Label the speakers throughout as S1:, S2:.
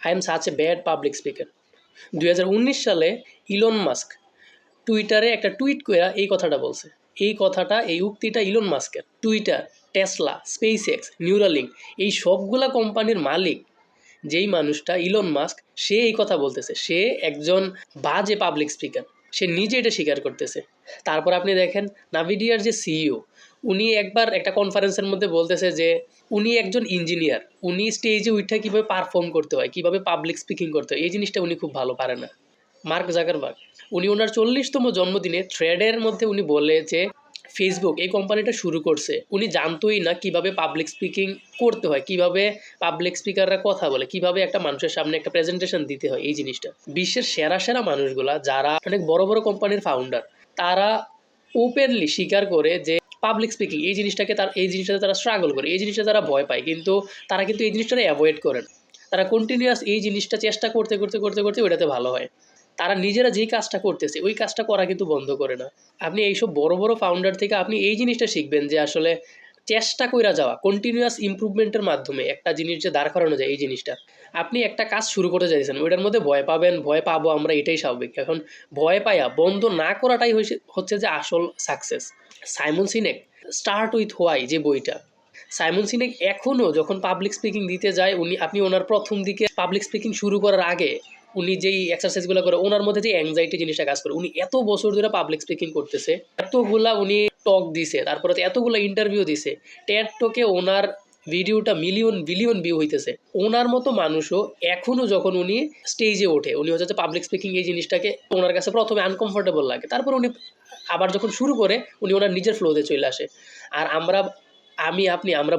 S1: I am such a bad public speaker. 2019 সালে Elon Musk টুইটারে একটা টুইট করে এই কথাটা বলছে। এই উক্তিটা ইলন মাস্কের। Twitter, Tesla, space x, Neuralink এই সবগুলা কোম্পানির মালিক যেই মানুষটা ইলন মাস্ক, সে এই কথা বলতেছে। সে একজন বাজে পাবলিক স্পিকার, সে নিজে এটা স্বীকার করতেছে। তারপর আপনি দেখেন নাভিডিয়ার যে সিইও, উনি একবার একটা কনফারেন্সের মধ্যে বলতেছে যে উনি একজন ইঞ্জিনিয়ার, উনি স্টেজে উঠে কীভাবে পারফর্ম করতে হয়, কীভাবে পাবলিক স্পিকিং করতে হয়, এই জিনিসটা উনি খুব ভালো পারে না। মার্ক জাকারবার্গ, উনি ওনার 40তম জন্মদিনে থ্রেডের মধ্যে উনি বলে যে ফেসবুক এই কোম্পানিটা শুরু করছে, উনি জানতোই না কিভাবে পাবলিক স্পিকিং করতে হয়, কিভাবে পাবলিক স্পিকাররা কথা বলে, কিভাবে একটা মানুষের সামনে একটা প্রেজেন্টেশন দিতে হয়। এই জিনিসটা বিশ্বের সেরা সেরা মানুষগুলা যারা অনেক বড় বড় কোম্পানির ফাউন্ডার, তারা ওপেনলি স্বীকার করে যে পাবলিক স্পিকিং এই জিনিসটাতে তারা স্ট্রাগল করে, এই জিনিসটা তারা ভয় পায়, কিন্তু তারা কিন্তু এই জিনিসটা অ্যাভয়েড করেন। তারা কন্টিনিউয়াস এই জিনিসটা চেষ্টা করতে করতে করতে করতে ওইটাতে ভালো হয়। তারা নিজেরা যেই কাজটা করতেছে ওই কাজটা করা কিন্তু বন্ধ করে না। আপনি এইসব বড় বড় ফাউন্ডার থেকে আপনি এই জিনিসটা শিখবেন যে আসলে চেষ্টা কইরা যাওয়া, কন্টিনিউয়াস ইমপ্রুভমেন্টের মাধ্যমে একটা জিনিস যে দাঁড় করানো যায়। এই জিনিসটা আপনি একটা কাজ শুরু করতে চাইছেন, ওইটার মধ্যে ভয় পাবেন, ভয় পাবো আমরা, এটাই স্বাভাবিক। এখন ভয় পাইয়া বন্ধ না করাটাই হচ্ছে যে আসল success. Simon scenic start with why যে বইটা, সাইমন সিনেক এখনও যখন পাবলিক স্পিকিং দিতে যায়, আপনি ওনার প্রথম দিকে পাবলিক স্পিকিং শুরু করার আগে উনি যেই এক্সারসাইজগুলো করে, ওনার মধ্যে যে অ্যাংজাইটি জিনিসটা কাজ করে, উনি এত বছর ধরে পাবলিক স্পিকিং করতেছে, এতগুলা উনি টক দিছে, তারপরে এতগুলো ইন্টারভিউ দিছে। টেড টকে ওনার ভিডিওটা মিলিয়ন বিলিয়ন ভিউ হইতেছে। ওনার মতো মানুষও এখনও যখন উনি স্টেজে ওঠে, উনি হচ্ছে পাবলিক স্পিকিং এই জিনিসটাকে ওনার কাছে প্রথমে আনকমফোর্টেবল লাগে, তারপর উনি আবার যখন শুরু করে উনি ওনার নিজের ফ্লোতে চলে আসে। আর আমরা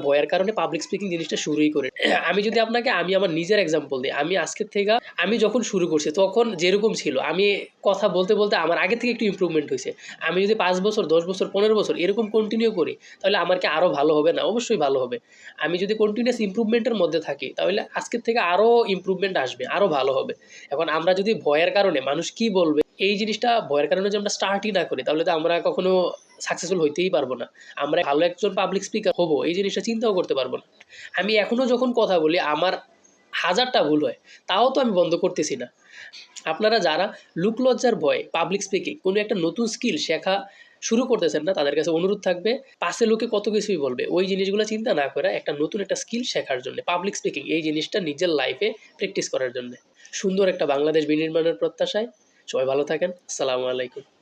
S1: ভয়ের কারণে পাবলিক স্পিকিং জিনিসটা শুরুই করি। আমি যদি আপনাকে আমার নিজের এক্সাম্পল দিই, আমি আজকের থেকে আমি যখন শুরু করছি তখন যেরকম ছিল, আমি কথা বলতে বলতে আমার আগে থেকে একটু ইমপ্রুভমেন্ট হয়েছে। আমি যদি 5 বছর 10 বছর 15 বছর এরকম কন্টিনিউ করি, তাহলে আমার কি আরও ভালো হবে না? অবশ্যই ভালো হবে। আমি যদি কন্টিনিউয়াস ইমপ্রুভমেন্টের মধ্যে থাকি, তাহলে আজকের থেকে আরও ইমপ্রুভমেন্ট আসবে, আরও ভালো হবে। এখন আমরা যদি ভয়ের কারণে মানুষ কি বলবে এই জিনিসটা ভয়ের কারণে যদি আমরা স্টার্টই না করি, তাহলে তো আমরা কখনো সাকসেসফুল হইতেই পারবো না। আমরা ভালো একজন পাবলিক স্পিকার হবো এই জিনিসটা চিন্তাও করতে পারবো না। আমি এখনও যখন কথা বলি আমার 1000টা ভুল হয়, তাও তো আমি বন্ধ করতেছি না। আপনারা যারা লুকলজ্জার ভয়ে পাবলিক স্পিকিং কোনো একটা নতুন স্কিল শেখা শুরু করতেছেন না, তাদের কাছে অনুরোধ থাকবে, পাশে লোকে কত কিছুই বলবে, ওই জিনিসগুলো চিন্তা না করে একটা নতুন একটা স্কিল শেখার জন্য, পাবলিক স্পিকিং এই জিনিসটা নিজের লাইফে প্র্যাকটিস করার জন্য। সুন্দর একটা বাংলাদেশ বিনির্মাণের প্রত্যাশায় সবাই ভালো থাকেন। আসসালামু আলাইকুম।